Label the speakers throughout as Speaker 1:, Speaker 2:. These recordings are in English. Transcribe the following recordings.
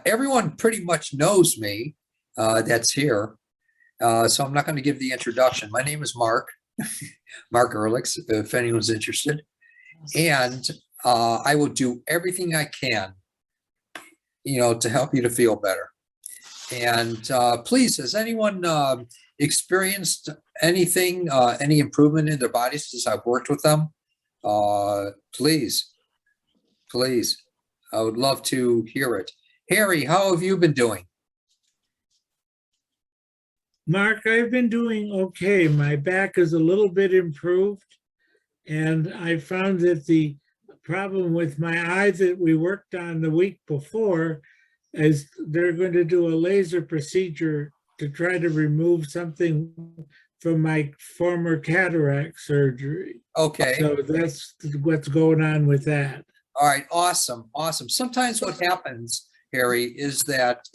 Speaker 1: Everyone pretty much knows me that's here. So I'm not going to give the introduction. My name is Mark, Mark Earlix, if anyone's interested. And I will do everything I can, to help you to feel better. And please, has anyone experienced anything, any improvement in their bodies since I've worked with them? Please, I would love to hear it. Harry, how have you been doing?
Speaker 2: Mark, I've been doing okay. My back is a little bit improved, and I found that the problem with my eye that we worked on the week before is they're going to do a laser procedure to try to remove something from my former cataract surgery.
Speaker 1: Okay.
Speaker 2: So that's what's going on with that.
Speaker 1: All right. Awesome. Sometimes what happens, Harry, is that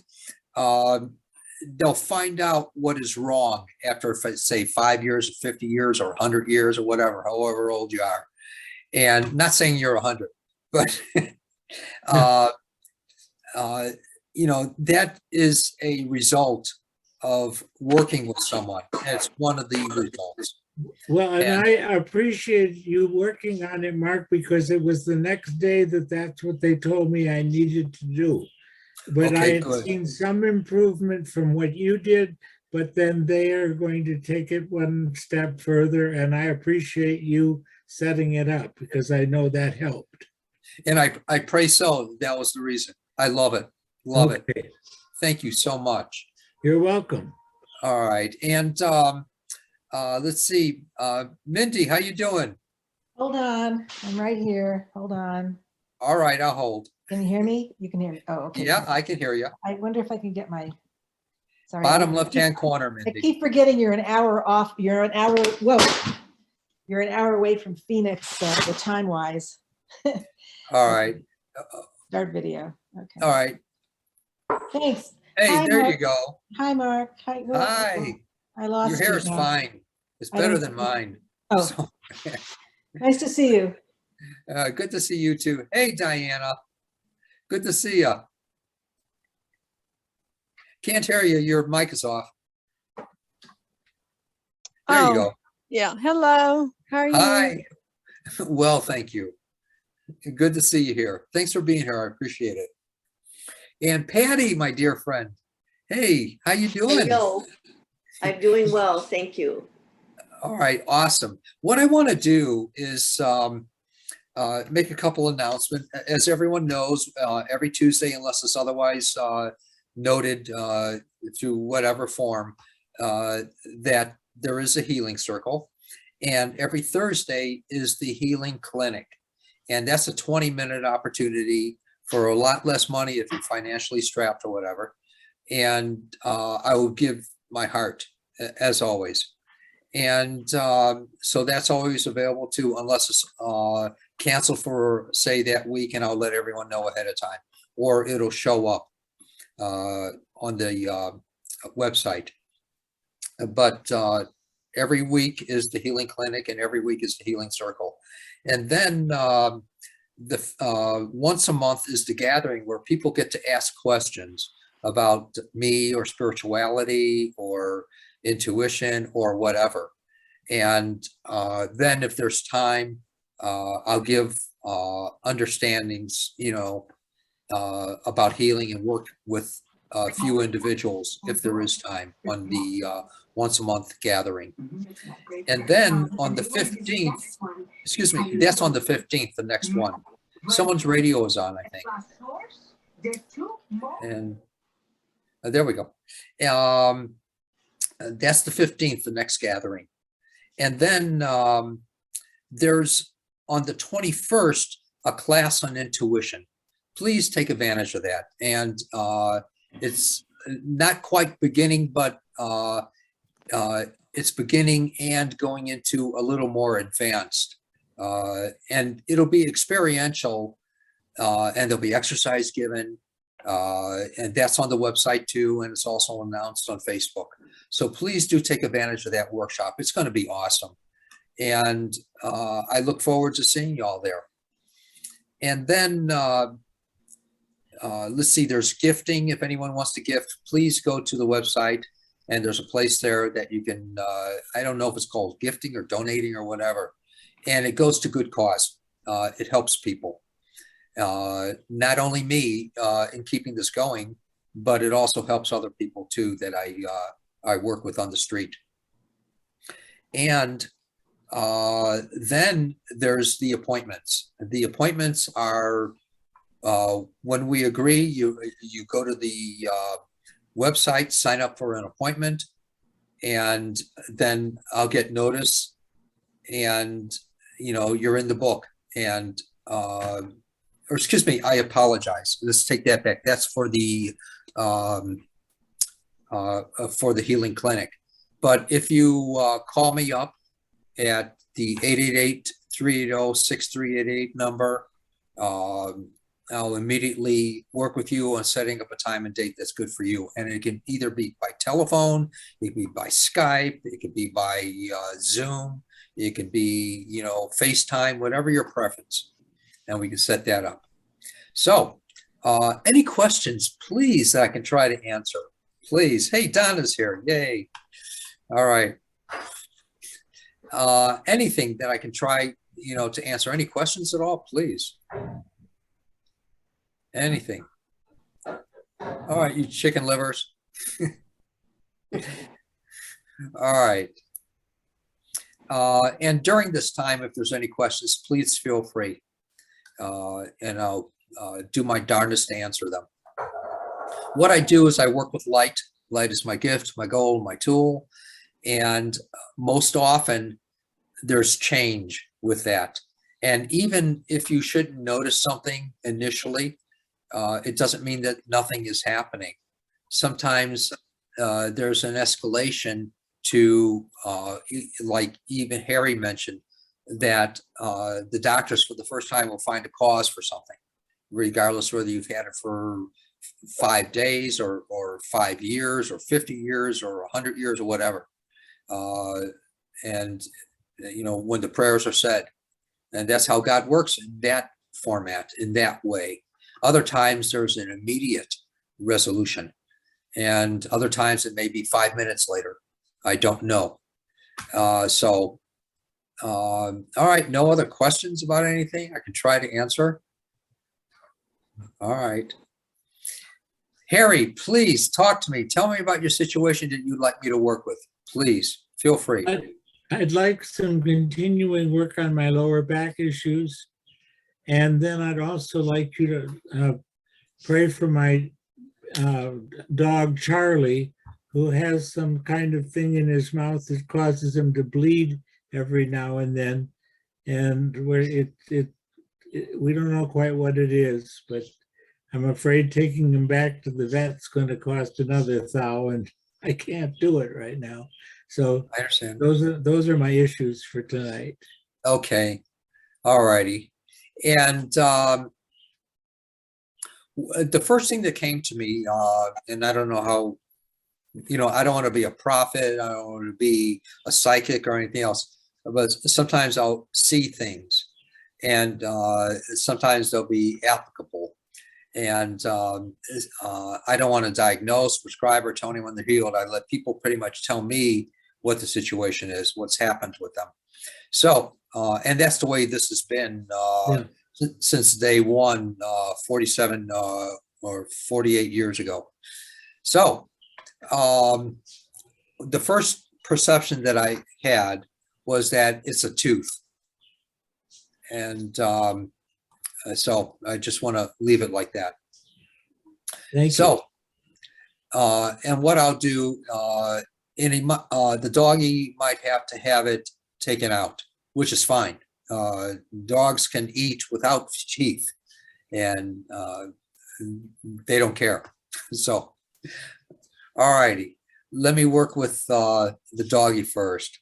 Speaker 1: they'll find out what is wrong after, say, 5 years, or 50 years, or 100 years, or whatever, however old you are. And not saying you're 100, but that is a result of working with someone. It's one of the results.
Speaker 2: Well, and I appreciate you working on it, Mark, because it was the next day that's what they told me I needed to do. But I had seen some improvement from what you did, but then they are going to take it one step further, and I appreciate you setting it up because I know that helped.
Speaker 1: And I pray so. That was the reason. I love it. Love it. Thank you so much.
Speaker 2: You're welcome.
Speaker 1: All right. And let's see. Mindy, how you doing?
Speaker 3: Hold on. I'm right here. Hold on.
Speaker 1: All right. I'll hold.
Speaker 3: Can you hear me? You can hear me. Oh, okay.
Speaker 1: Yeah, I can hear you.
Speaker 3: I wonder if I can get my, sorry.
Speaker 1: Bottom left-hand corner, Mindy.
Speaker 3: I keep forgetting you're an hour off. You're an hour, whoa. You're an hour away from Phoenix, the time-wise.
Speaker 1: All right.
Speaker 3: Start video. Okay.
Speaker 1: All right.
Speaker 3: Thanks.
Speaker 1: Hey,
Speaker 3: Hi,
Speaker 1: there
Speaker 3: Mark.
Speaker 1: you go.
Speaker 3: Hi, Mark. Hi.
Speaker 1: Hi.
Speaker 3: I lost
Speaker 1: Your hair is
Speaker 3: now.
Speaker 1: fine. It's better than mine.
Speaker 3: Oh,
Speaker 1: So,
Speaker 3: nice to see you.
Speaker 1: good to see you too. Hey, Diana. Good to see you. Can't hear you. Your mic is off. There you go.
Speaker 4: Yeah. Hello. How are you?
Speaker 1: Hi. Well, thank you. Good to see you here. Thanks for being here. I appreciate it. And Patty, my dear friend. Hey, how you doing?
Speaker 5: Hello. I'm doing well, thank you.
Speaker 1: All right, awesome. What I want to do is make a couple announcements. As everyone knows, every Tuesday, unless it's otherwise noted through whatever form, that there is a healing circle. And every Thursday is the healing clinic. And that's a 20-minute opportunity for a lot less money if you're financially strapped or whatever. And I will give my heart, as always. And so that's always available too, unless it's canceled for, say, that week, and I'll let everyone know ahead of time, or it'll show up on the website. But every week is the healing clinic, and every week is the healing circle. And then once a month is the gathering, where people get to ask questions about me or spirituality or intuition or whatever. And then if there's time, I'll give understandings, about healing, and work with a few individuals if there is time on the once a month gathering. And then on the 15th, excuse me, that's on the 15th, the next one. Someone's radio is on, I think. And there we go. That's the 15th, the next gathering. And then there's on the 21st, a class on intuition. Please take advantage of that. And it's not quite beginning, but it's beginning and going into a little more advanced. And it'll be experiential, and there'll be exercise given. And that's on the website too, and it's also announced on Facebook. So please do take advantage of that workshop. It's going to be awesome. And I look forward to seeing y'all there. And then let's see, there's gifting. If anyone wants to gift, please go to the website and there's a place there that you can, I don't know if it's called gifting or donating or whatever. And it goes to good cause. It helps people. Not only me in keeping this going, but it also helps other people too that I work with on the street. And then there's the appointments. The appointments are when we agree, you go to the website, sign up for an appointment, and then I'll get notice, and you're in the book. And or excuse me, I apologize. Let's take that back. That's for the healing clinic. But if you call me up at the 888-380-6388 number, I'll immediately work with you on setting up a time and date that's good for you. And it can either be by telephone, it can be by Skype, it can be by Zoom, it can be, FaceTime, whatever your preference. And we can set that up. So any questions, please, that I can try to answer, please. Hey, Donna's here. Yay. All right. Anything that I can try, to answer. Any questions at all, please. Anything. All right, you chicken livers. All right. And during this time, if there's any questions, please feel free. And I'll do my darndest to answer them. What I do is I work with light. Light is my gift, my goal, my tool. And most often there's change with that. And even if you shouldn't notice something initially, it doesn't mean that nothing is happening. Sometimes there's an escalation to, like even Harry mentioned, that the doctors for the first time will find a cause for something, regardless whether you've had it for 5 days or 5 years or 50 years or 100 years or whatever. And, when the prayers are said, and that's how God works in that format, in that way. Other times there's an immediate resolution, and other times it may be 5 minutes later. I don't know. All right, no other questions about anything I can try to answer? All right. Harry, please talk to me. Tell me about your situation that you'd like me to work with. Please, feel free.
Speaker 2: I'd like some continuing work on my lower back issues. And then I'd also like you to pray for my dog, Charlie, who has some kind of thing in his mouth that causes him to bleed every now and then. And where we don't know quite what it is, but I'm afraid taking him back to the vet's going to cost another $1,000, and I can't do it right now. So
Speaker 1: I understand.
Speaker 2: Those are my issues for tonight.
Speaker 1: Okay. All righty. And the first thing that came to me, and I don't know how, I don't want to be a prophet, I don't want to be a psychic or anything else, but sometimes I'll see things, and sometimes they'll be applicable. And I don't want to diagnose, prescribe, or tell anyone they're healed. I let people pretty much tell me what the situation is, what's happened with them. So, and that's the way this has been since day one, 47 or 48 years ago. So, the first perception that I had was that it's a tooth. And so I just want to leave it like that.
Speaker 2: Thank
Speaker 1: you. And what I'll do, the doggy might have to have it taken out, which is fine. Dogs can eat without teeth, and they don't care. So, all righty, let me work with the doggy first.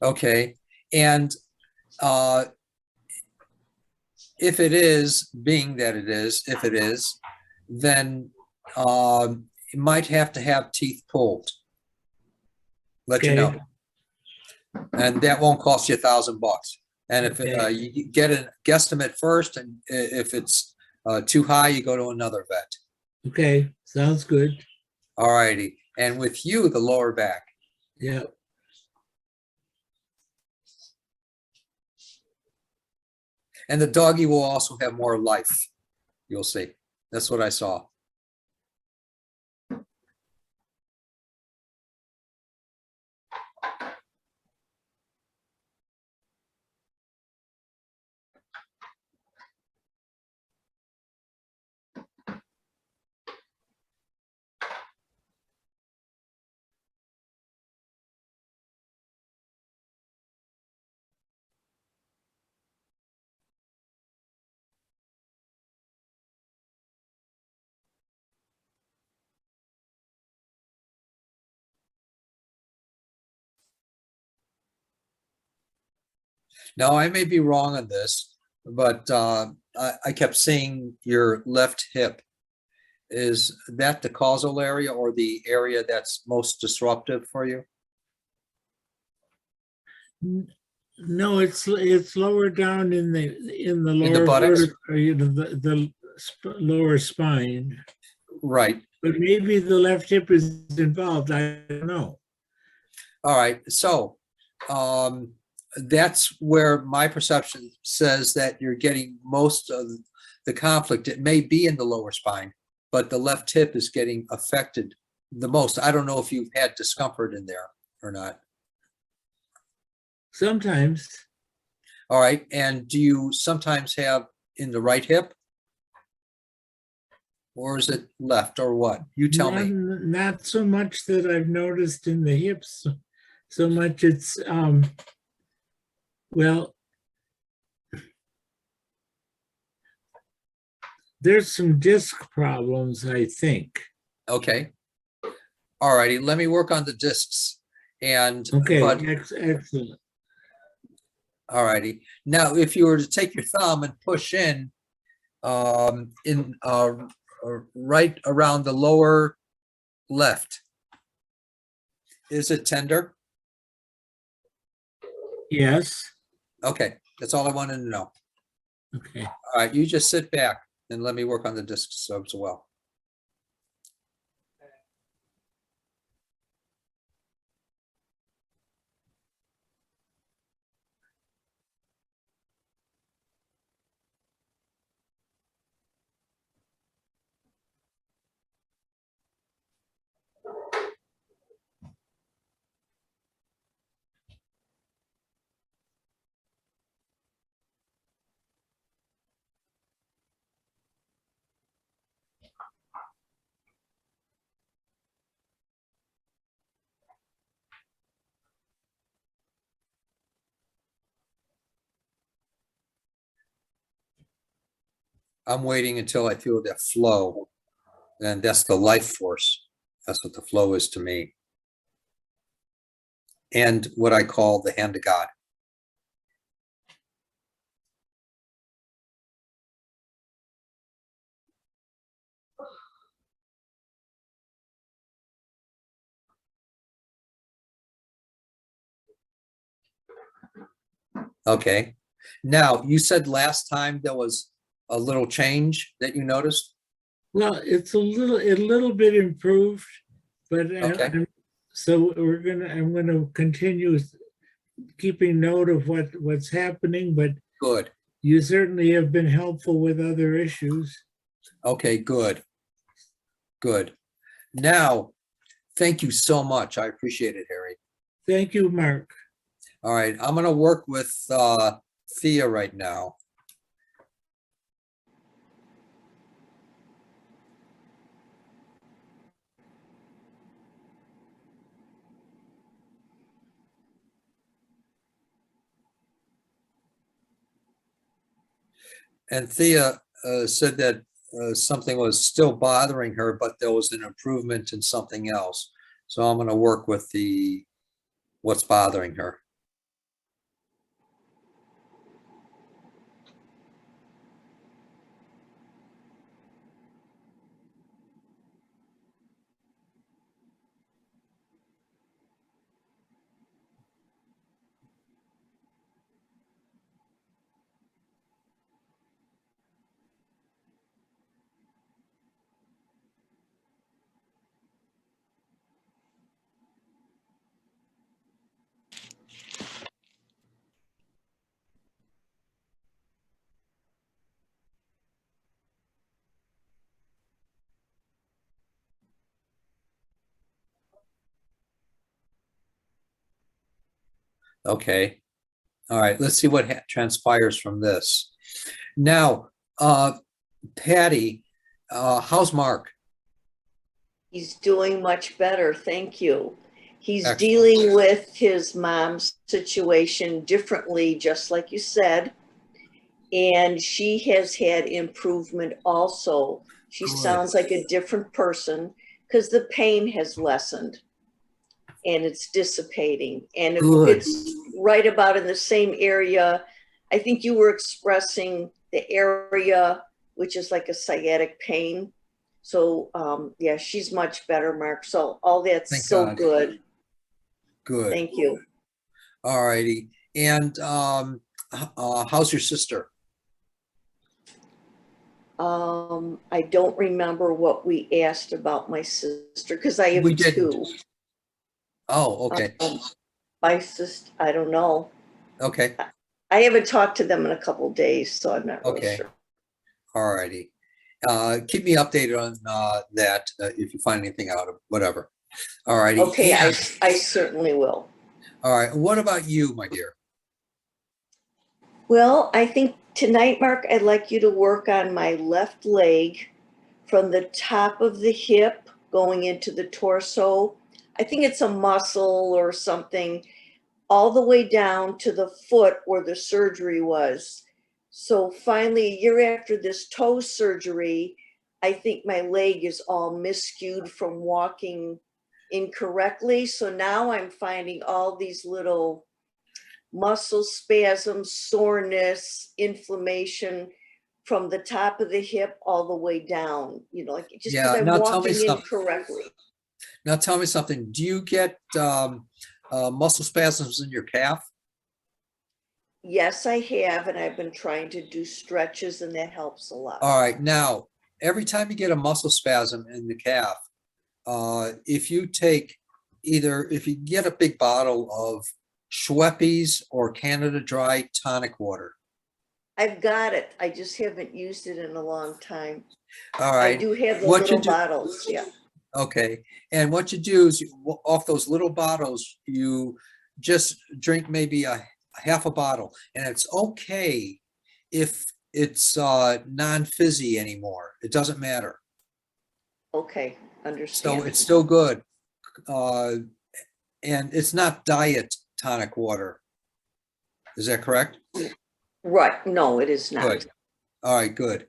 Speaker 1: Okay, and uh, if it is, being that it is, if it is, then you might have to have teeth pulled. Let you
Speaker 2: Okay.
Speaker 1: know, and that won't cost you $1,000. And if
Speaker 2: Okay.
Speaker 1: you get a guesstimate first, and if it's too high, you go to another vet.
Speaker 2: Okay, sounds good.
Speaker 1: All righty, and with you, the lower back.
Speaker 2: Yeah.
Speaker 1: And the doggy will also have more life. You'll see. That's what I saw. Now, I may be wrong on this, but I kept seeing your left hip. Is that the causal area or the area that's most disruptive for you?
Speaker 2: No, it's lower down in the
Speaker 1: the
Speaker 2: lower
Speaker 1: buttocks?
Speaker 2: lower spine.
Speaker 1: Right.
Speaker 2: But maybe the left hip is involved. I don't know.
Speaker 1: All right. So that's where my perception says that you're getting most of the conflict. It may be in the lower spine, but the left hip is getting affected the most. I don't know if you've had discomfort in there or not.
Speaker 2: Sometimes.
Speaker 1: All right. And do you sometimes have in the right hip? Or is it left or what? You tell me.
Speaker 2: Not so much that I've noticed in the hips, so much it's, well, there's some disc problems, I think.
Speaker 1: Okay. All righty. Let me work on the discs. And
Speaker 2: Okay,
Speaker 1: but
Speaker 2: excellent.
Speaker 1: all righty. Now, if you were to take your thumb and push in right around the lower left, is it tender?
Speaker 2: Yes.
Speaker 1: Okay, that's all I wanted to know.
Speaker 2: Okay.
Speaker 1: All right, you just sit back and let me work on the discs as well. I'm waiting until I feel that flow, and that's the life force. That's what the flow is to me. And what I call the hand of God. Okay. Now, you said last time there was a little change that you noticed?
Speaker 2: Well, it's a little bit improved, but
Speaker 1: Okay.
Speaker 2: so I'm gonna continue keeping note of what's happening, but
Speaker 1: Good.
Speaker 2: you certainly have been helpful with other issues.
Speaker 1: Okay, good. Good. Now, thank you so much. I appreciate it, Harry.
Speaker 2: Thank you, Mark.
Speaker 1: All right, I'm going to work with Thea right now. And Thea said that something was still bothering her, but there was an improvement in something else. So I'm going to work with what's bothering her. Okay. All right. Let's see what transpires from this. Now, Patty, how's Mark?
Speaker 5: He's doing much better, thank you. He's
Speaker 1: Excellent.
Speaker 5: dealing with his mom's situation differently, just like you said. And she has had improvement also. She
Speaker 1: Good.
Speaker 5: sounds like a different person because the pain has lessened and it's dissipating. And
Speaker 1: Good.
Speaker 5: it's right about in the same area. I think you were expressing the area, which is like a sciatic pain. So yeah, she's much better, Mark. So all that's
Speaker 1: Thank
Speaker 5: so
Speaker 1: God.
Speaker 5: good.
Speaker 1: Good.
Speaker 5: Thank you.
Speaker 1: All righty. And how's your sister?
Speaker 5: I don't remember what we asked about my sister because I have
Speaker 1: We didn't.
Speaker 5: two.
Speaker 1: Oh, okay.
Speaker 5: My sister, I don't know.
Speaker 1: Okay.
Speaker 5: I haven't talked to them in a couple of days, so I'm not really
Speaker 1: Okay.
Speaker 5: sure.
Speaker 1: All righty. Keep me updated on that if you find anything out of whatever. All righty.
Speaker 5: Okay,
Speaker 1: And-
Speaker 5: I certainly will.
Speaker 1: all right. What about you, my dear?
Speaker 5: Well, I think tonight, Mark, I'd like you to work on my left leg from the top of the hip going into the torso. I think it's a muscle or something, all the way down to the foot where the surgery was. So finally, a year after this toe surgery, I think my leg is all miscued from walking incorrectly. So now I'm finding all these little muscle spasms, soreness, inflammation from the top of the hip all the way down, you know, like just because
Speaker 1: Yeah.
Speaker 5: I'm
Speaker 1: Now tell me
Speaker 5: walking
Speaker 1: something.
Speaker 5: incorrectly.
Speaker 1: Now tell me something. Do you get muscle spasms in your calf?
Speaker 5: Yes, I have, and I've been trying to do stretches, and that helps a lot.
Speaker 1: All right. Now, every time you get a muscle spasm in the calf, if you get a big bottle of Schweppes or Canada Dry tonic water.
Speaker 5: I've got it. I just haven't used it in a long time.
Speaker 1: All
Speaker 5: I
Speaker 1: right.
Speaker 5: do have the
Speaker 1: What you
Speaker 5: little
Speaker 1: do-
Speaker 5: bottles, yeah.
Speaker 1: Okay. And what you do is off those little bottles, you just drink maybe a half a bottle, and it's okay if it's non-fizzy anymore. It doesn't matter.
Speaker 5: Okay,
Speaker 1: So
Speaker 5: understand.
Speaker 1: it's still good. And it's not diet tonic water. Is that correct?
Speaker 5: Right, no, it is not.
Speaker 1: Good. All right, good.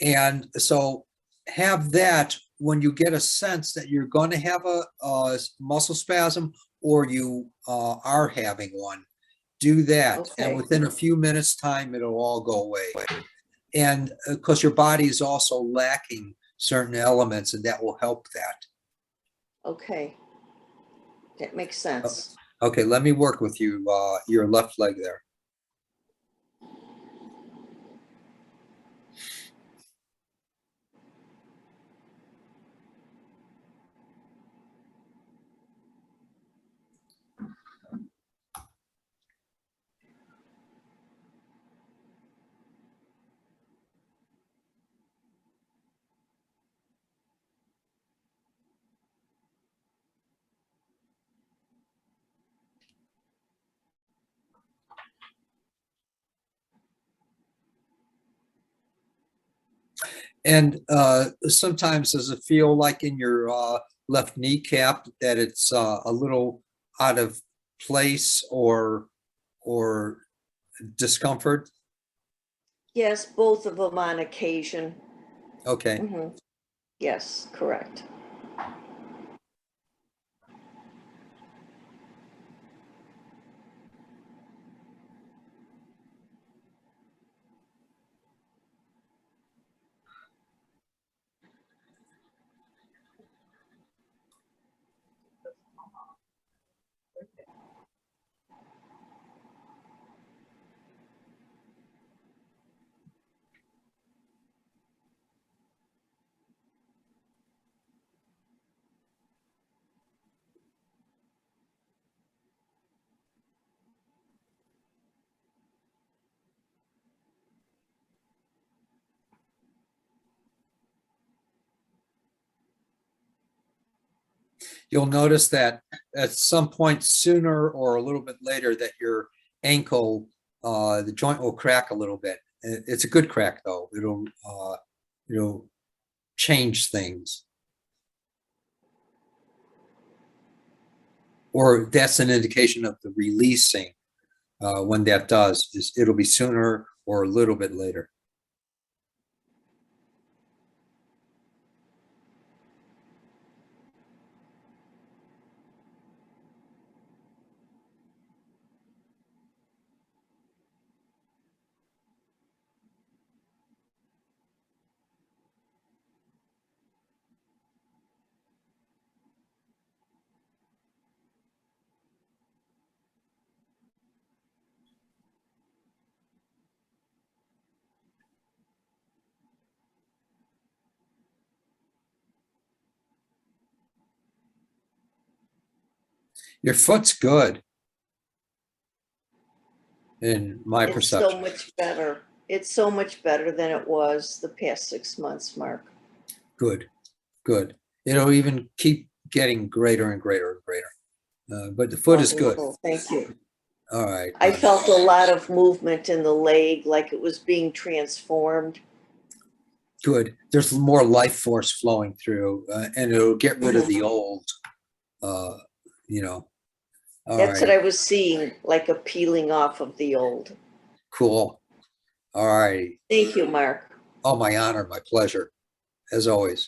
Speaker 1: And so have that when you get a sense that you're going to have a muscle spasm or you are having one, do that. And
Speaker 5: Okay.
Speaker 1: within a few minutes time, it'll all go away. And because your body is also lacking certain elements and that will help that.
Speaker 5: Okay. That makes sense.
Speaker 1: Okay, let me work with you, your left leg there. And sometimes does it feel like in your left kneecap that it's a little out of place or discomfort?
Speaker 5: Yes, both of them on occasion.
Speaker 1: Okay.
Speaker 5: Mhm. Yes, correct.
Speaker 1: you'll notice that at some point sooner or a little bit later that your ankle, the joint will crack a little bit. It's a good crack though. It'll change things. Or that's an indication of the releasing. When that does, is it'll be sooner or a little bit later. Your foot's good in my
Speaker 5: It's
Speaker 1: perception.
Speaker 5: so much better. It's so much better than it was the past 6 months, Mark.
Speaker 1: Good, good. It'll even keep getting greater and greater and greater. But the foot is good.
Speaker 5: Wonderful. Thank you.
Speaker 1: All right.
Speaker 5: I felt a lot of movement in the leg, like it was being transformed.
Speaker 1: Good. There's more life force flowing through, and it'll get rid of the old, you know. All
Speaker 5: That's what
Speaker 1: right.
Speaker 5: I was seeing, like a peeling off of the old.
Speaker 1: Cool. All right.
Speaker 5: Thank you, Mark.
Speaker 1: Oh, my honor, my pleasure, as always.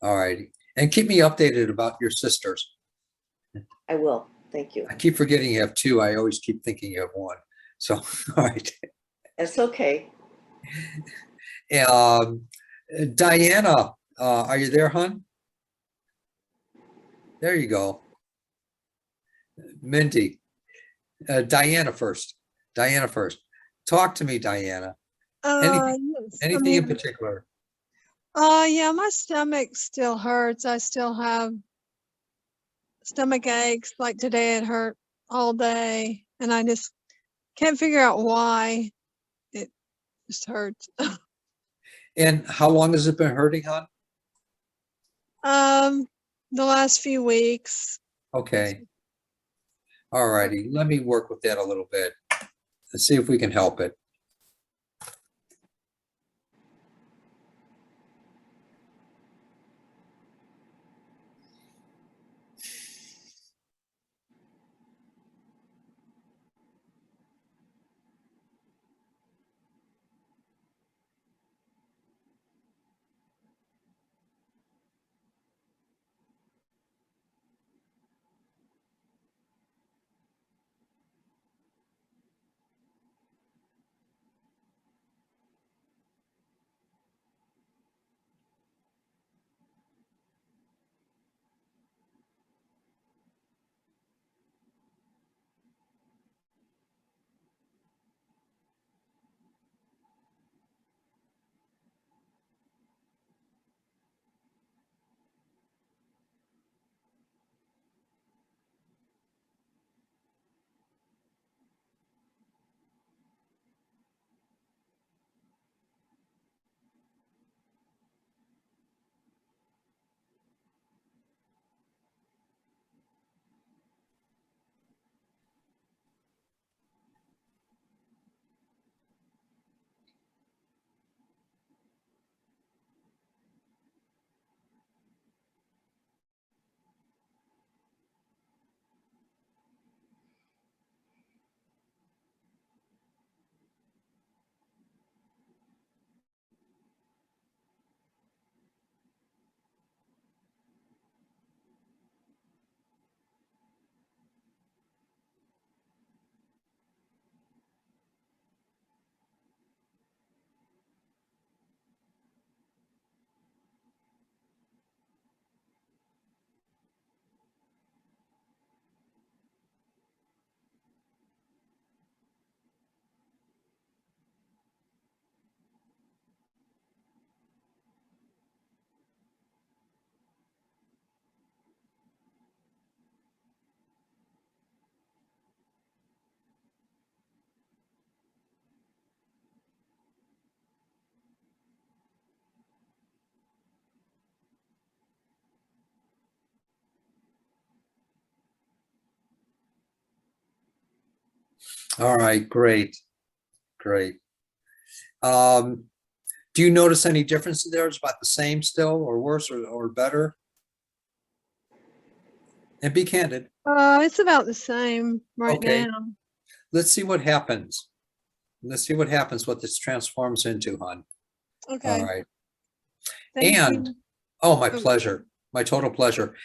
Speaker 1: All righty. And keep me updated about your sisters.
Speaker 5: I will. Thank you.
Speaker 1: I keep forgetting you have two. I always keep thinking you have one. So, all right.
Speaker 5: That's okay.
Speaker 1: Um, Diana, are you there, hon? There you go. Mindy, Diana first. Diana first. Talk to me, Diana.
Speaker 4: Yes.
Speaker 1: Anything in particular?
Speaker 4: Yeah, my stomach still hurts. I still have stomach aches. Like today, it hurt all day, and I just can't figure out why it just hurts.
Speaker 1: And how long has it been hurting, hon?
Speaker 4: The last few weeks.
Speaker 1: Okay. All righty. Let me work with that a little bit and see if we can help it. All right, great, great. Um, do you notice any difference there? It's about the same still, or worse, or better? And be candid.
Speaker 4: It's about the same right
Speaker 1: Okay.
Speaker 4: now.
Speaker 1: Let's see what happens. Let's see what happens, what this transforms into, hon.
Speaker 4: Okay.
Speaker 1: All right.
Speaker 4: Thank
Speaker 1: And,
Speaker 4: you.
Speaker 1: oh, my
Speaker 4: Oh.
Speaker 1: pleasure, my total pleasure.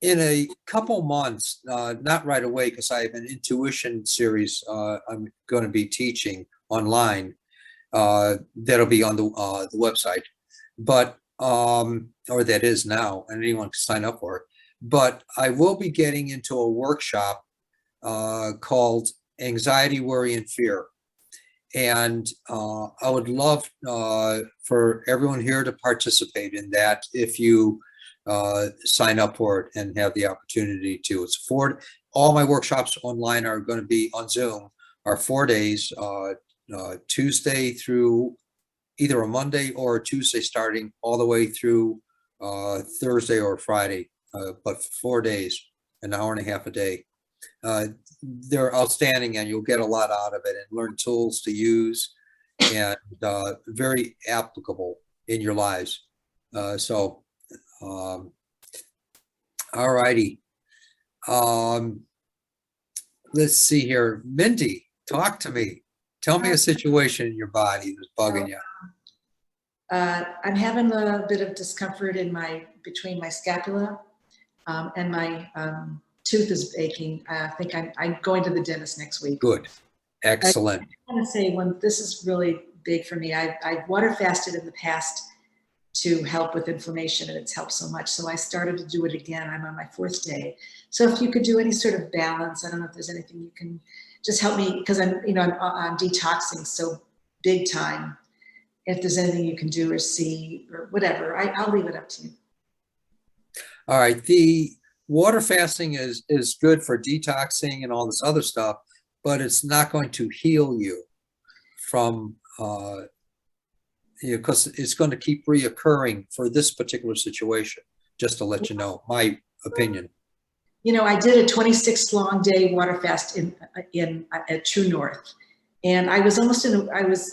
Speaker 1: In a couple months, not right away, because I have an intuition series I'm going to be teaching online. That'll be on the website, but or that is now, and anyone can sign up for it. But I will be getting into a workshop called Anxiety, Worry, and Fear. And I would love for everyone here to participate in that if you sign up for it and have the opportunity to. It's all my workshops online are going to be on Zoom, are 4 days, Tuesday through either a Monday or a Tuesday, starting all the way through Thursday or Friday, but 4 days, an hour and a half a day. They're outstanding, and you'll get a lot out of it and learn tools to use, and very applicable in your lives. All righty. Let's see here. Mindy, talk to me. Tell me a situation in your body that's bugging you.
Speaker 3: I'm having a bit of discomfort between my scapula and my tooth is aching. I think I'm going to the dentist next week.
Speaker 1: Good. Excellent.
Speaker 3: I want to say this is really big for me. I've water fasted in the past to help with inflammation, and it's helped so much. So I started to do it again. I'm on my 4th day. So if you could do any sort of balance, I don't know if there's anything you can just help me, because I'm detoxing so big time. If there's anything you can do or see or whatever, I'll leave it up to you.
Speaker 1: All right. The water fasting is good for detoxing and all this other stuff, but it's not going to heal you from, because it's going to keep reoccurring for this particular situation, just to let you know, my opinion.
Speaker 3: I did a 26 long day water fast at True North. And I was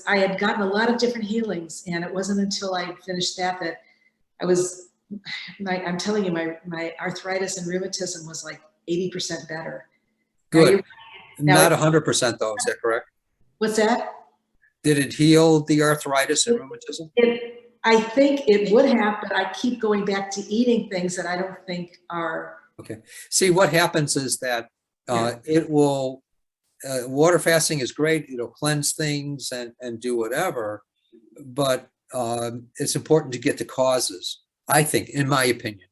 Speaker 3: I had gotten a lot of different healings, and it wasn't until I finished that I'm telling you, my arthritis and rheumatism was like 80% better.
Speaker 1: Good.
Speaker 3: Now
Speaker 1: Not 100% though, is that correct?
Speaker 3: What's that?
Speaker 1: Did it heal the arthritis and rheumatism?
Speaker 3: I think it would have, but I keep going back to eating things that I don't think are.
Speaker 1: Okay. See, what happens is that it will, water fasting is great. It'll cleanse things and do whatever, but it's important to get the causes, I think, in my opinion.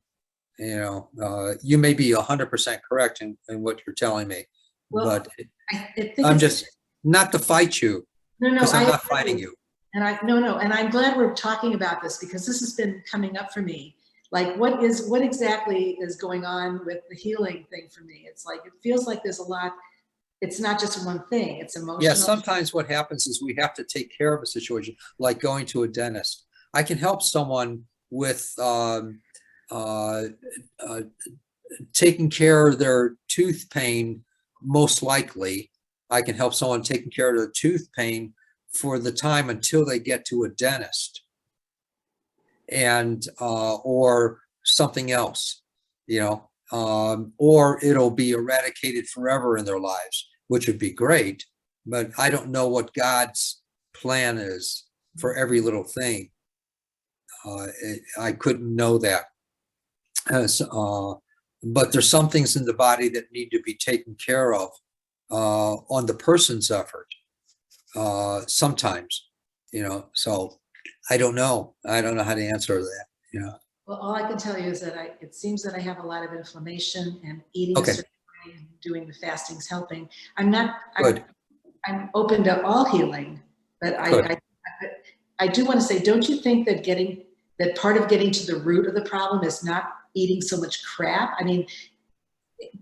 Speaker 1: You may be 100% correct in what you're telling me,
Speaker 3: Well,
Speaker 1: but
Speaker 3: I think
Speaker 1: I'm just not to fight you,
Speaker 3: no,
Speaker 1: because I'm not fighting you.
Speaker 3: And I'm glad we're talking about this, because this has been coming up for me. Like, what exactly is going on with the healing thing for me? It's like, it feels like there's a lot. It's not just one thing, it's emotional.
Speaker 1: Yeah, sometimes what happens is we have to take care of a situation, like going to a dentist. I can help someone with taking care of their tooth pain, most likely. I can help someone taking care of their tooth pain for the time until they get to a dentist, and or something else, or it'll be eradicated forever in their lives, which would be great. But I don't know what God's plan is for every little thing. I couldn't know that. But there's some things in the body that need to be taken care of on the person's effort sometimes, so I don't know. I don't know how to answer that,
Speaker 3: Well, all I can tell you is that it seems that I have a lot of inflammation, and eating
Speaker 1: Okay.
Speaker 3: a certain way and doing the fasting's helping. I'm not,
Speaker 1: Good.
Speaker 3: I'm open to all healing, but
Speaker 1: Good.
Speaker 3: I do want to say, don't you think that part of getting to the root of the problem is not eating so much crap? I mean,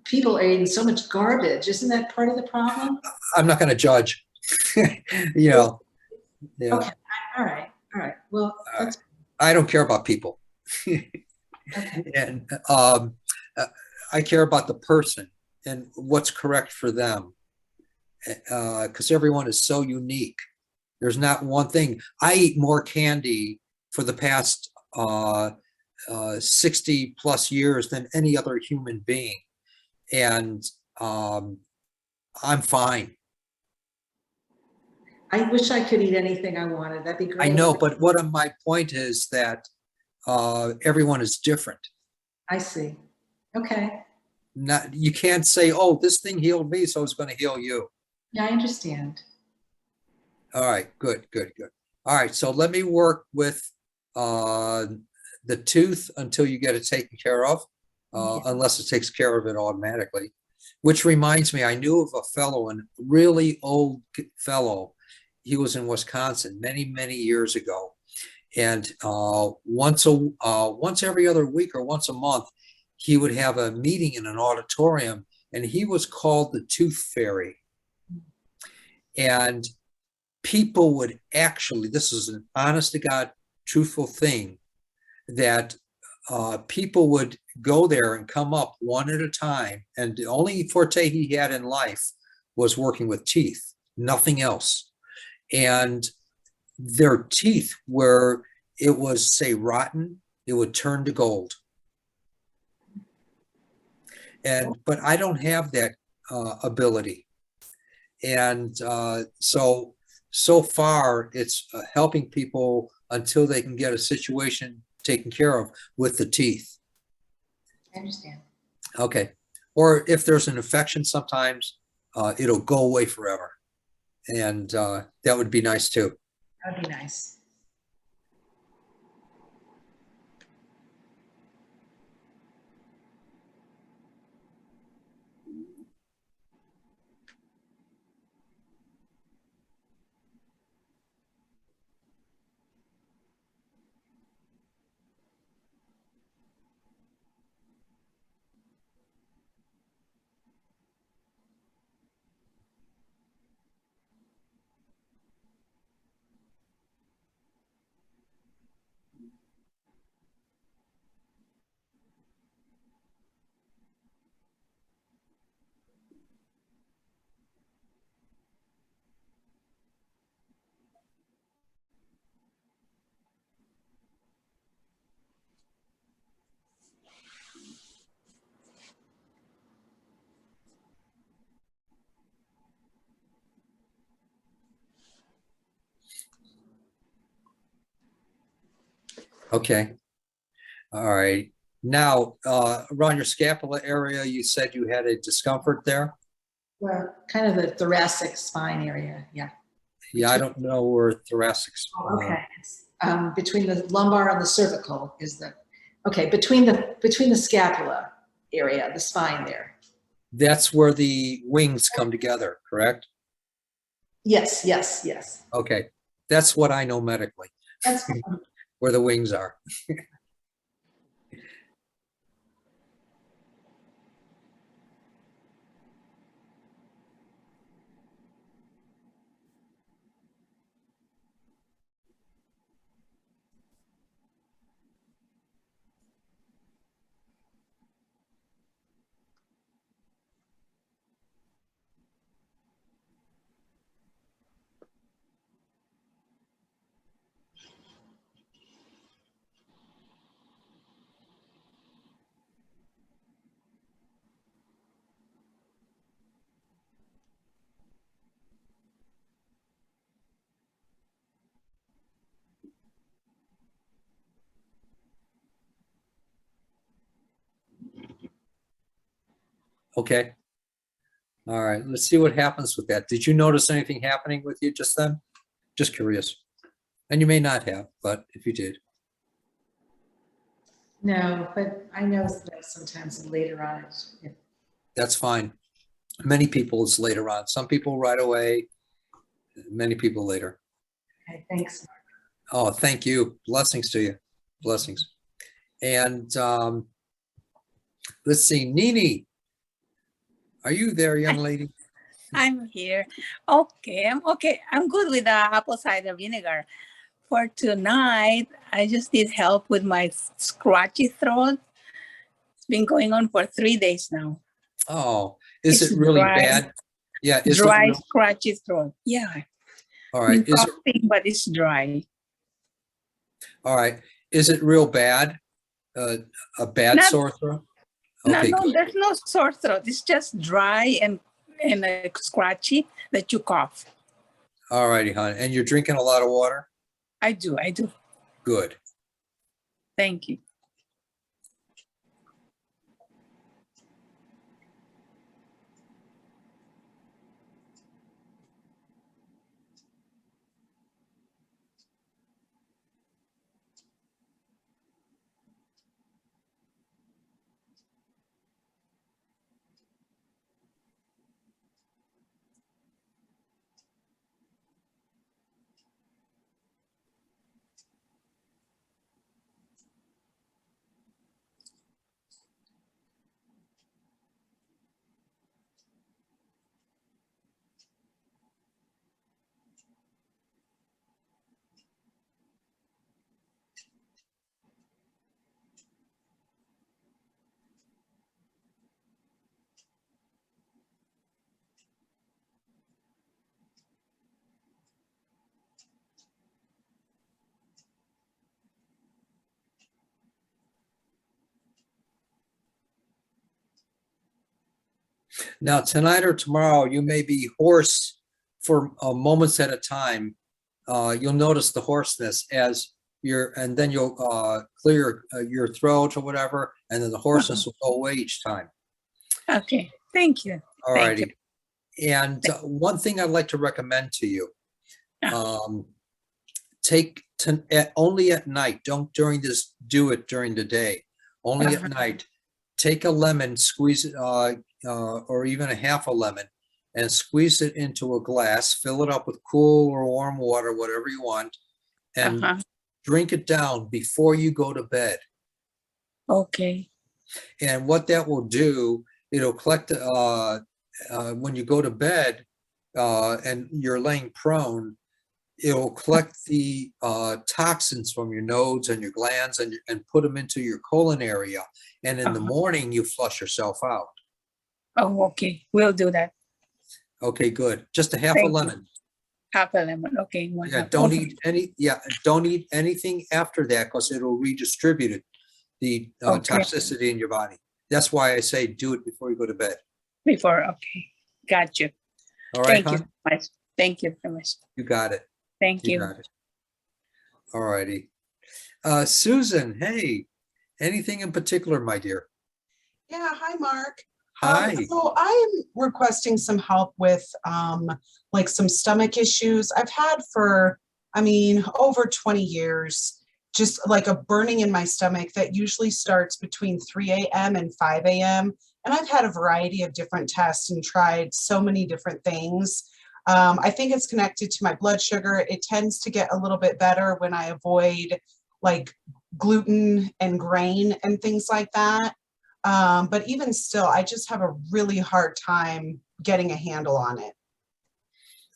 Speaker 3: people are eating so much garbage. Isn't that part of the problem?
Speaker 1: I'm not going to judge.
Speaker 3: Okay. All right. Well, that's
Speaker 1: I don't care about people.
Speaker 3: okay.
Speaker 1: And I care about the person. and what's correct for them. Because everyone is so unique. There's not one thing. I eat more candy for the past 60 plus years than any other human being. And I'm fine.
Speaker 3: I wish I could eat anything I wanted. That'd be great.
Speaker 1: I know, but my point is that everyone is different.
Speaker 3: I see. Okay.
Speaker 1: You can't say, oh, this thing healed me, so it's going to heal you.
Speaker 3: Yeah, I understand.
Speaker 1: All right, good. All right, so let me work with the tooth until you get it taken care of, unless it takes care of it automatically. Which reminds me, I knew of a fellow, a really old fellow. He was in Wisconsin many years ago, and once every other week or once a month, he would have a meeting in an auditorium, and he was called the Tooth Fairy. And people would actually, this is an honest to God, truthful thing, that people would go there and come up one at a time. And the only forte he had in life was working with teeth, nothing else. And their teeth, where it was, say, rotten, it would turn to gold. But I don't have that ability. And so far, it's helping people until they can get a situation taken care of with the teeth.
Speaker 3: I understand.
Speaker 1: Okay. Or if there's an infection, sometimes it'll go away forever. And that would be nice too.
Speaker 3: That'd be nice.
Speaker 1: Okay. All right. Now, around your scapula area, you said you had a discomfort there.
Speaker 3: Well, kind of the thoracic spine area. Yeah.
Speaker 1: Yeah, I don't know where thoracic.
Speaker 3: Oh, okay. It's, between the lumbar and the cervical is the, okay, between the scapula area, the spine there.
Speaker 1: That's where the wings come together, correct?
Speaker 3: Yes.
Speaker 1: Okay. That's what I know medically,
Speaker 3: That's
Speaker 1: where the wings are. Okay. All right. Let's see what happens with that. Did you notice anything happening with you just then? Just curious. And you may not have, but if you did.
Speaker 3: no, but I know that sometimes later on it
Speaker 1: That's fine. Many people it's later on. Some people right away, many people later.
Speaker 3: okay, thanks.
Speaker 1: Oh, thank you. Blessings to you. Blessings. And let's see, Nini, are you there, young lady?
Speaker 6: I'm here. Okay, I'm okay. I'm good with the apple cider vinegar. For tonight, I just need help with my scratchy throat. It's been going on for 3 days now.
Speaker 1: Oh, Is
Speaker 6: It's
Speaker 1: it really
Speaker 6: dry.
Speaker 1: bad? Yeah, is it
Speaker 6: Dry,
Speaker 1: real?
Speaker 6: scratchy throat. Yeah,
Speaker 1: All
Speaker 6: been
Speaker 1: right, is it,
Speaker 6: coughing, but it's dry.
Speaker 1: all right, is it real bad? A bad
Speaker 6: Not,
Speaker 1: sore throat?
Speaker 6: no,
Speaker 1: Okay,
Speaker 6: no,
Speaker 1: good.
Speaker 6: there's no sore throat. It's just dry and scratchy that you cough.
Speaker 1: All righty, hon. And you're drinking a lot of water?
Speaker 6: I do.
Speaker 1: Good.
Speaker 6: Thank you.
Speaker 1: Now, tonight or tomorrow, you may be hoarse for moments at a time. You'll notice the hoarseness as and then you'll clear your throat or whatever, and then the hoarseness will go away each time.
Speaker 6: Okay. Thank you.
Speaker 1: All
Speaker 6: Thank you.
Speaker 1: righty. And one thing I'd like to recommend to you, take only at night, don't do it during the day, only at night. Take a lemon, squeeze it, or even a half a lemon, and squeeze it into a glass, fill it up with cool or warm water, whatever you want, and drink it down before you go to bed.
Speaker 6: Okay.
Speaker 1: And what that will do, it'll collect, when you go to bed, and you're laying prone, it'll collect the toxins from your nodes and your glands and put them into your colon area. And in the morning, you flush yourself out.
Speaker 6: Oh, okay. We'll do that.
Speaker 1: Okay, good. Just a half a
Speaker 6: Thank you.
Speaker 1: lemon.
Speaker 6: Half a lemon. Okay. One
Speaker 1: Yeah,
Speaker 6: half.
Speaker 1: don't
Speaker 6: Okay.
Speaker 1: eat don't eat anything after that because it'll redistribute it, the
Speaker 6: Okay.
Speaker 1: toxicity in your body. That's why I say do it before you go to bed.
Speaker 6: Before. Okay. Got you.
Speaker 1: All right,
Speaker 6: Thank you
Speaker 1: hon?
Speaker 6: so much. Thank you very much.
Speaker 1: You got it.
Speaker 6: Thank
Speaker 1: You
Speaker 6: you.
Speaker 1: got it. All righty. Susan, hey, anything in particular, my dear?
Speaker 7: Yeah, hi, Mark.
Speaker 1: Hi.
Speaker 7: So I'm requesting some help with like some stomach issues I've had for, over 20 years, just like a burning in my stomach that usually starts between 3 a.m. and 5 a.m. And I've had a variety of different tests and tried so many different things. I think it's connected to my blood sugar. It tends to get a little bit better when I avoid like gluten and grain and things like that. But even still, I just have a really hard time getting a handle on it.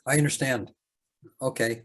Speaker 1: I understand. Okay.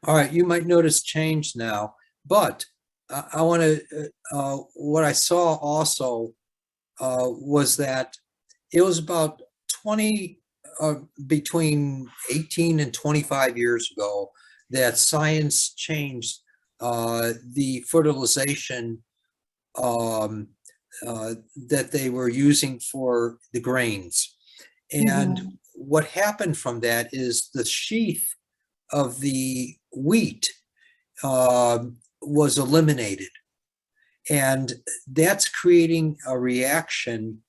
Speaker 1: All right, you might notice change now, but I want to, what I saw also was that it was about 20, between 18 and 25 years ago that science changed the fertilization um, that they were using for the grains. And what happened from that is the sheath of the wheat was eliminated. And that's creating a reaction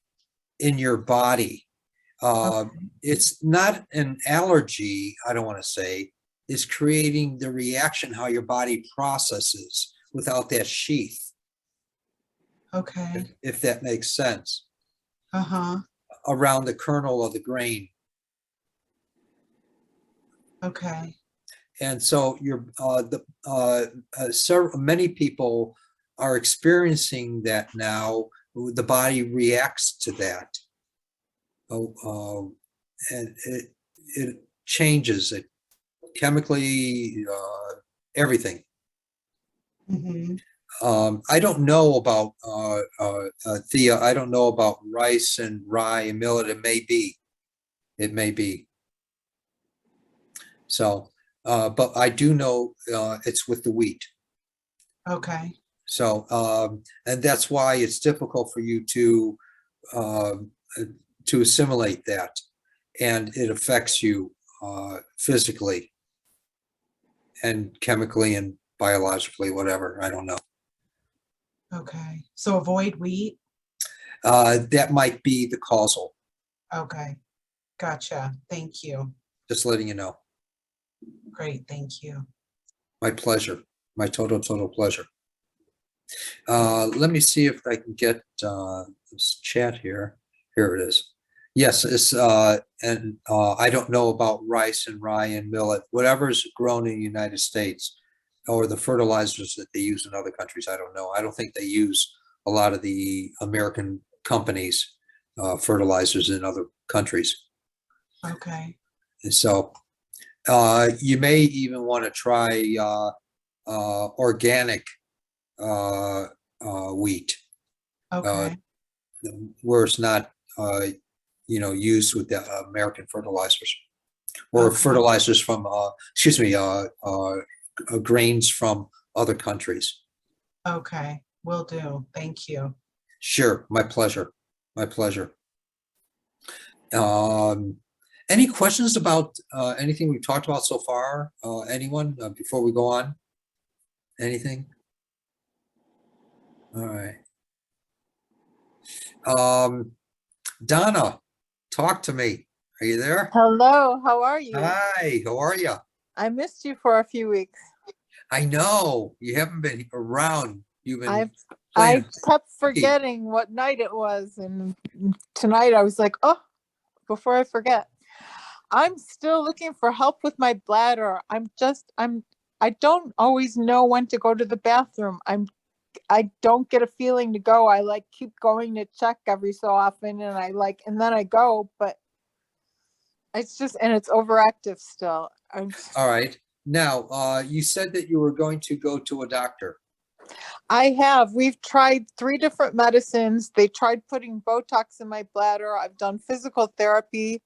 Speaker 1: in your body. It's not an allergy, I don't want to say, it's creating the reaction how your body processes without that sheath,
Speaker 7: Okay.
Speaker 1: if that makes sense,
Speaker 7: Uh-huh.
Speaker 1: around the kernel of the grain.
Speaker 7: Okay.
Speaker 1: And so many people are experiencing that now. The body reacts to that. And it changes it chemically, everything.
Speaker 7: Hmm.
Speaker 1: I don't know about Thea. I don't know about rice and rye and millet. It may be. It may be. So, but I do know it's with the wheat.
Speaker 7: Okay.
Speaker 1: So, and that's why it's difficult for you um, to assimilate that, and it affects you physically and chemically and biologically, whatever. I don't know.
Speaker 7: Okay. So avoid wheat.
Speaker 1: That might be the causal.
Speaker 7: Okay. Gotcha. Thank you.
Speaker 1: Just letting you know.
Speaker 7: Great. Thank you.
Speaker 1: My pleasure. My total pleasure. Let me see if I can get this chat here. Here it is. Yes, it's and I don't know about rice and rye and millet, whatever's grown in the United States, or the fertilizers that they use in other countries. I don't know. I don't think they use a lot of the American companies' fertilizers in other countries.
Speaker 7: Okay.
Speaker 1: And so you may even want to try organic wheat,
Speaker 7: Okay.
Speaker 1: where it's not used with the American fertilizers, or
Speaker 7: Okay.
Speaker 1: fertilizers from excuse me, grains from other countries.
Speaker 7: Okay. Will do. Thank you.
Speaker 1: Sure, my pleasure. My pleasure. Any questions about anything we've talked about so far? Anyone before we go on? Anything? All right. Donna, talk to me. Are you there?
Speaker 8: Hello, how are you?
Speaker 1: Hi, how are you?
Speaker 8: I missed you for a few weeks.
Speaker 1: I know you haven't been around. You've been
Speaker 8: I
Speaker 1: playing
Speaker 8: kept
Speaker 1: hockey.
Speaker 8: forgetting what night it was, and tonight I was like, oh, before I forget. I'm still looking for help with my bladder. I don't always know when to go to the bathroom. I don't get a feeling to go. I like keep going to check every so often, and then I go, but it's just, and it's overactive still.
Speaker 1: All right. Now, you said that you were going to go to a doctor.
Speaker 8: We've tried 3 different medicines. They tried putting Botox in my bladder. I've done physical therapy.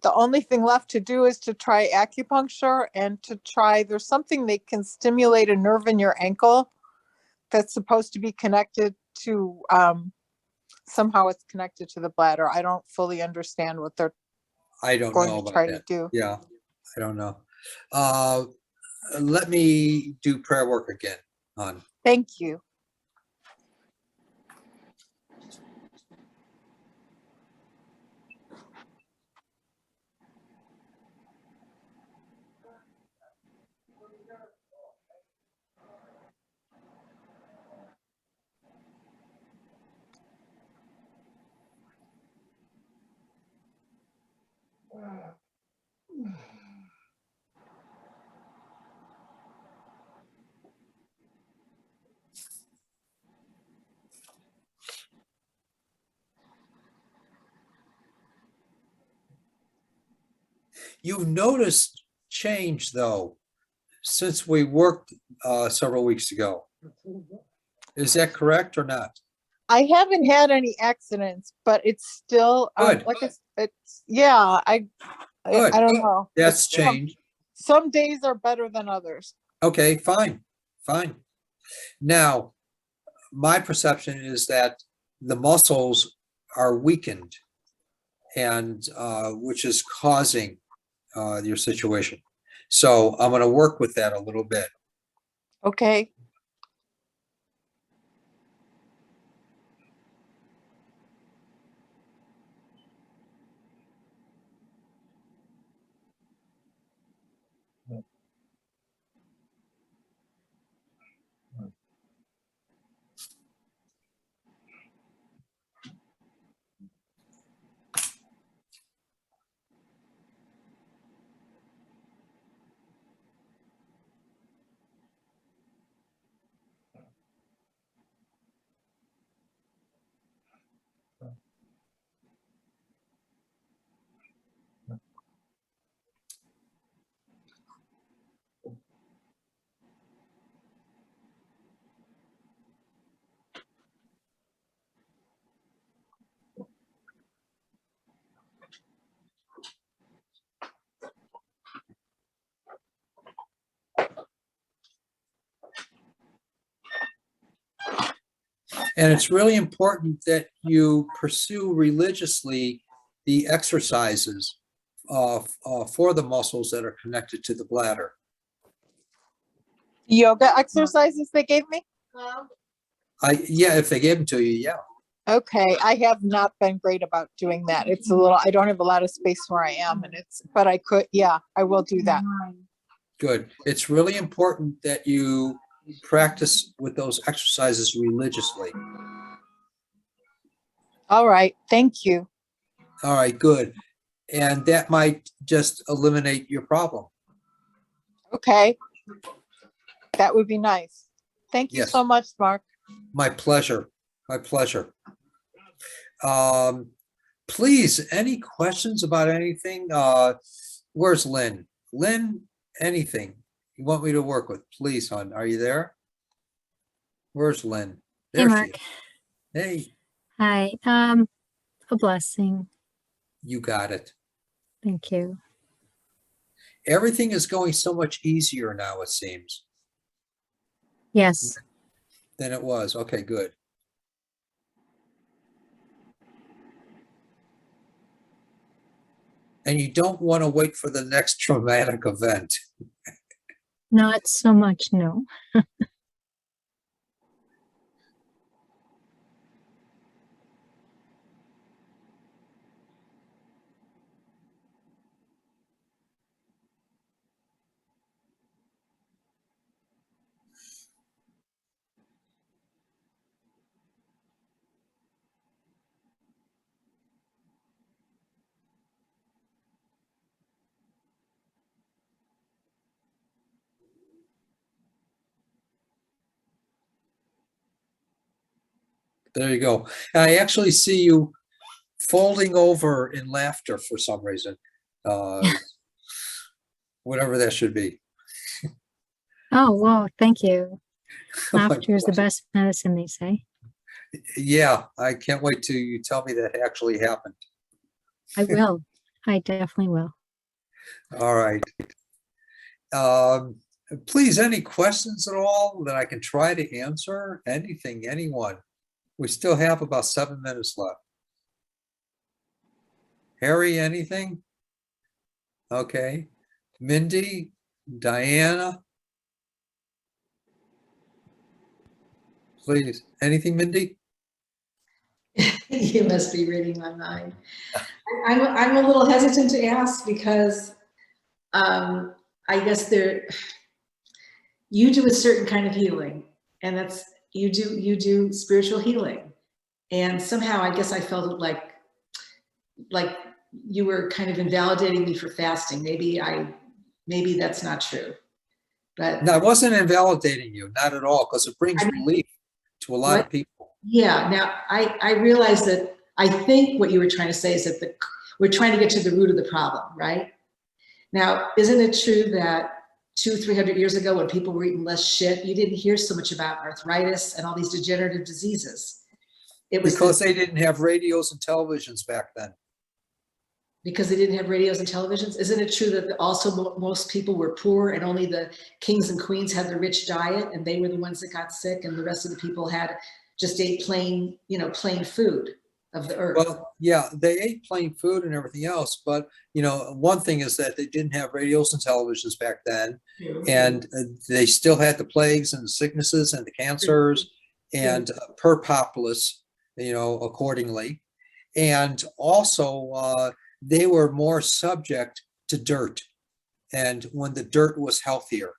Speaker 8: The only thing left to do is to try acupuncture and there's something they can stimulate a nerve in your ankle that's supposed to be connected to, somehow it's connected to the bladder. I don't fully understand what they're
Speaker 1: I don't
Speaker 8: going
Speaker 1: know
Speaker 8: to
Speaker 1: about
Speaker 8: try
Speaker 1: that.
Speaker 8: to do.
Speaker 1: Yeah, I don't know. Let me do prayer work again, hon.
Speaker 8: Thank you.
Speaker 1: You've noticed change, though. since we worked several weeks ago. Is that correct or not?
Speaker 8: I haven't had any accidents, but it's still,
Speaker 1: Good.
Speaker 8: like it's, yeah, I
Speaker 1: Good.
Speaker 8: don't know.
Speaker 1: That's
Speaker 8: It's
Speaker 1: changed.
Speaker 8: some days are better than others.
Speaker 1: Okay, fine, fine. Now, my perception is that the muscles are weakened and which is causing your situation. So I'm going to work with that a little bit.
Speaker 8: Okay.
Speaker 1: And it's really important that you pursue religiously the exercises for the muscles that are connected to the bladder.
Speaker 8: Yoga exercises they gave me?
Speaker 1: Yeah, if they gave them to you, yeah.
Speaker 8: Okay, I have not been great about doing that. It's a little, I don't have a lot of space where I am and but I could, yeah, I will do that.
Speaker 1: Good. It's really important that you practice with those exercises religiously.
Speaker 8: All right, thank you.
Speaker 1: All right, good. And that might just eliminate your problem.
Speaker 8: Okay. That would be nice. Thank you
Speaker 1: Yes.
Speaker 8: so much, Mark.
Speaker 1: My pleasure. My pleasure. Please, any questions about anything? Where's Lynn? Lynn, anything you want me to work with? Please, hon. Are you there? Where's Lynn?
Speaker 9: Hey,
Speaker 1: There she
Speaker 9: Mark.
Speaker 1: is. Hey,
Speaker 9: Hi. A blessing.
Speaker 1: you got it.
Speaker 9: Thank you.
Speaker 1: Everything is going so much easier now, it seems,
Speaker 9: Yes.
Speaker 1: than it was. Okay, good. And you don't want to wait for the next traumatic event.
Speaker 9: Not so much, no.
Speaker 1: There you go. I actually see you folding over in laughter for some reason. Whatever that should be.
Speaker 9: Oh, well, thank you.
Speaker 1: My
Speaker 9: Laughter is the
Speaker 1: pleasure.
Speaker 9: best medicine, they say.
Speaker 1: Yeah, I can't wait till you tell me that actually happened.
Speaker 9: I will. I definitely will.
Speaker 1: All right. Please, any questions at all that I can try to answer? Anything, anyone? We still have about 7 minutes left. Harry, anything? Okay. Mindy, Diana? Please, anything, Mindy?
Speaker 3: You must be reading my mind. I'm a little hesitant to ask because I guess you do a certain kind of healing, and that's you do spiritual healing, and somehow I guess I felt it like you were kind of invalidating me for fasting. Maybe that's not true, but
Speaker 1: No, I wasn't invalidating you, not at all, because it brings relief to a lot of people.
Speaker 3: yeah. Now I realize that I think what you were trying to say is that we're trying to get to the root of the problem, right? Now, isn't it true that 300 years ago when people were eating less shit, you didn't hear so much about arthritis and all these degenerative diseases. It was
Speaker 1: Because they didn't have radios and televisions back then.
Speaker 3: because they didn't have radios and televisions. Isn't it true that also most people were poor and only the kings and queens had the rich diet and they were the ones that got sick and the rest of the people had just ate plain, plain food of the earth?
Speaker 1: Well, yeah, they ate plain food and everything else, but one thing is that they didn't have radios and televisions back then, and they still had the plagues and the sicknesses and the cancers, and per populace, accordingly, and also they were more subject to dirt, and when the dirt was healthier.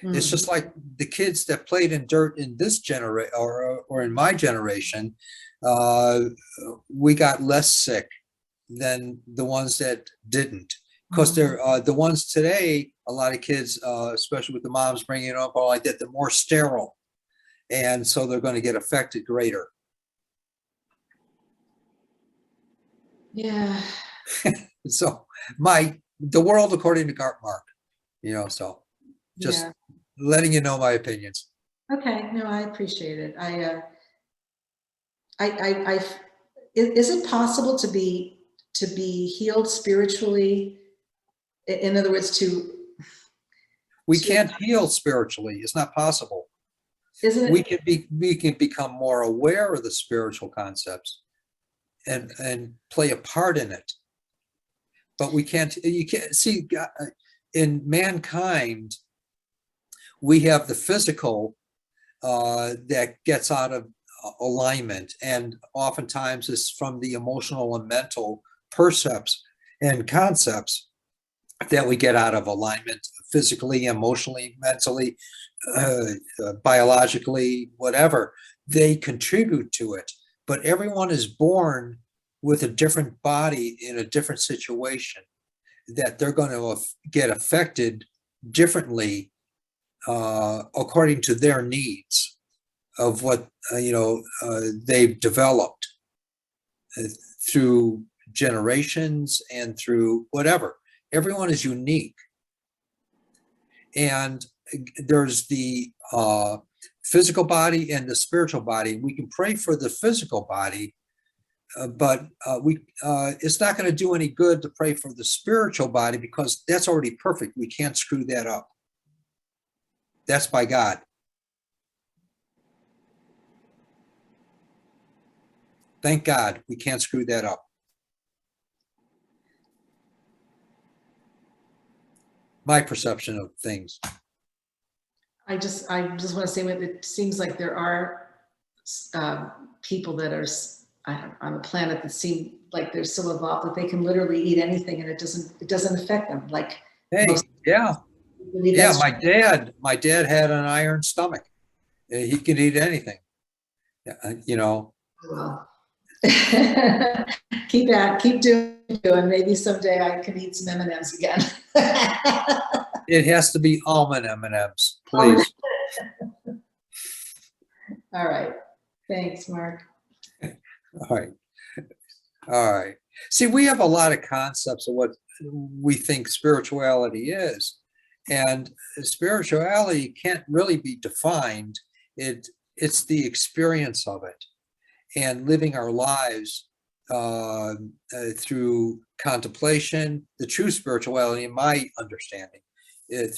Speaker 1: It's just like the kids that played in dirt in this generation or in my generation, we got less sick than the ones that didn't. Because they're the ones today, a lot of kids, especially with the moms bringing it up all like that, they're more sterile. And so they're going to get affected greater.
Speaker 3: Yeah.
Speaker 1: So the world according to Mark, so just letting you know my opinions.
Speaker 3: Okay, no, I appreciate it. Is it possible to be healed spiritually? In other words,
Speaker 1: we can't heal spiritually. It's not possible.
Speaker 3: Isn't it?
Speaker 1: We can become more aware of the spiritual concepts and play a part in it. But you can't see in mankind, we have the physical that gets out of alignment, and oftentimes it's from the emotional and mental percepts and concepts that we get out of alignment, physically, emotionally, mentally, biologically, whatever. They contribute to it, but everyone is born with a different body in a different situation, that they're going to get affected differently according to their needs of what they've developed through generations and through whatever. Everyone is unique, and there's the physical body and the spiritual body. We can pray for the physical body, but it's not going to do any good to pray for the spiritual body, because that's already perfect. We can't screw that up. That's by God. Thank God we can't screw that up. My perception of things.
Speaker 3: I just want to say, it seems like there are people that are on the planet that seem like they're so evolved that they can literally eat anything and it doesn't affect them. Like,
Speaker 1: hey, yeah, my dad had an iron stomach. He can eat anything.
Speaker 3: Well, keep doing. Maybe someday I can eat some M&Ms again.
Speaker 1: It has to be almond M&Ms, please.
Speaker 3: All right. Thanks, Mark.
Speaker 1: All right. See, we have a lot of concepts of what we think spirituality is, and spirituality can't really be defined. It's the experience of it, and living our lives through contemplation. The true spirituality, in my understanding,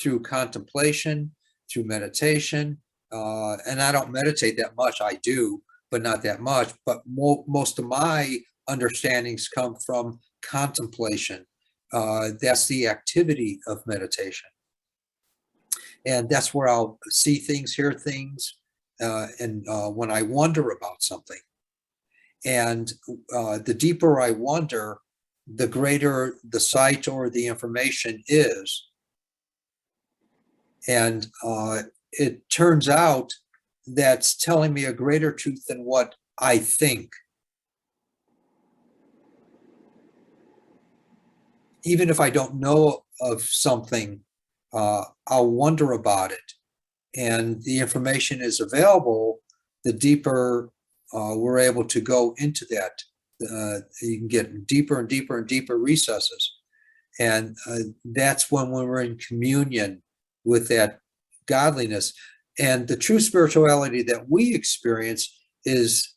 Speaker 1: through contemplation, through meditation, and I don't meditate that much. I do, but not that much. But most of my understandings come from contemplation. That's the activity of meditation. And that's where I'll see things, hear things, and when I wonder about something. And the deeper I wonder, the greater the sight or the information is. And it turns out that's telling me a greater truth than what I think. Even if I don't know of something, I'll wonder about it. And the information is available, the deeper we're able to go into that. You can get deeper and deeper and deeper recesses. And that's when we're in communion with that godliness. And the true spirituality that we experience is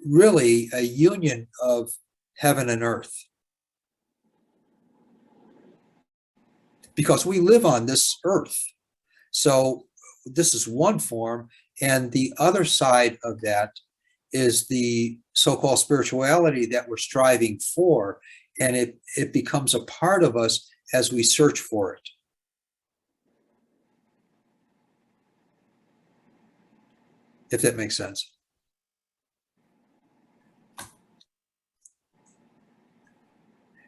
Speaker 1: really a union of heaven and earth. Because we live on this earth. So this is one form, and the other side of that is the so-called spirituality that we're striving for, and it becomes a part of us as we search for it. If that makes sense.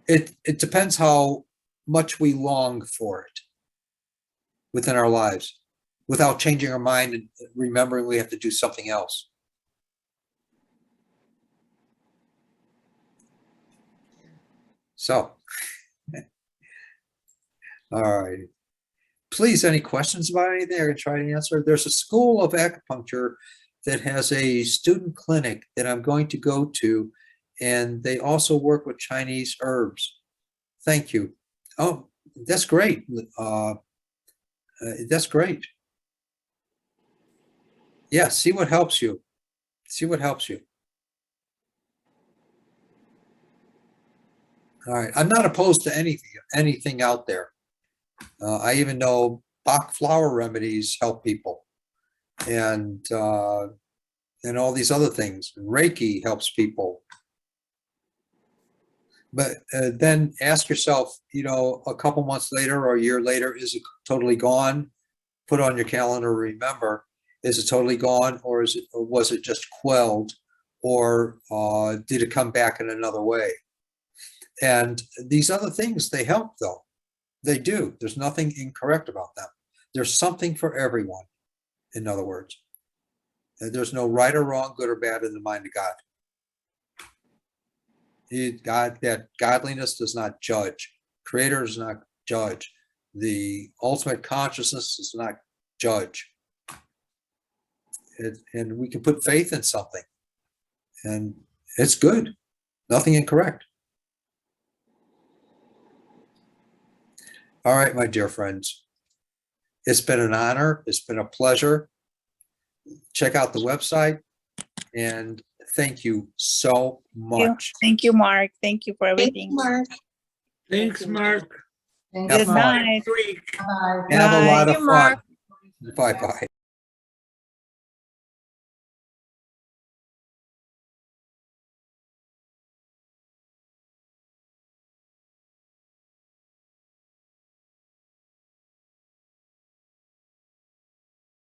Speaker 1: It depends how much we long for it within our lives, without changing our mind and remembering we have to do something else. So, all right. Please, any questions about anything I can try to answer? There's a school of acupuncture that has a student clinic that I'm going to go to, and they also work with Chinese herbs. Thank you. Oh, that's great. That's great. Yeah, see what helps you. See what helps you. All right, I'm not opposed to anything out there. I even know Bach flower remedies help people, and all these other things. Reiki helps people. But then ask yourself, a couple months later or a year later, is it totally gone? Put on your calendar, remember, is it totally gone, or was it just quelled, or did it come back in another way? And these other things, they help though. They do. There's nothing incorrect about them. There's something for everyone, in other words. There's no right or wrong, good or bad in the mind of God. That godliness does not judge. Creator does not judge. The ultimate consciousness does not judge. And we can put faith in something, and it's good. Nothing incorrect. All right, my dear friends. It's been an honor. It's been a pleasure. Check out the website, and thank you so much.
Speaker 6: Thank you, Mark. Thank you for everything.
Speaker 3: Mark.
Speaker 2: Thanks, Mark.
Speaker 3: Thanks,
Speaker 1: Have
Speaker 6: Good
Speaker 1: fun.
Speaker 3: Mark.
Speaker 6: night.
Speaker 2: Week.
Speaker 3: Bye.
Speaker 1: Have a
Speaker 6: Bye.
Speaker 1: lot of
Speaker 8: Thank you, Mark.
Speaker 1: fun. Bye-bye.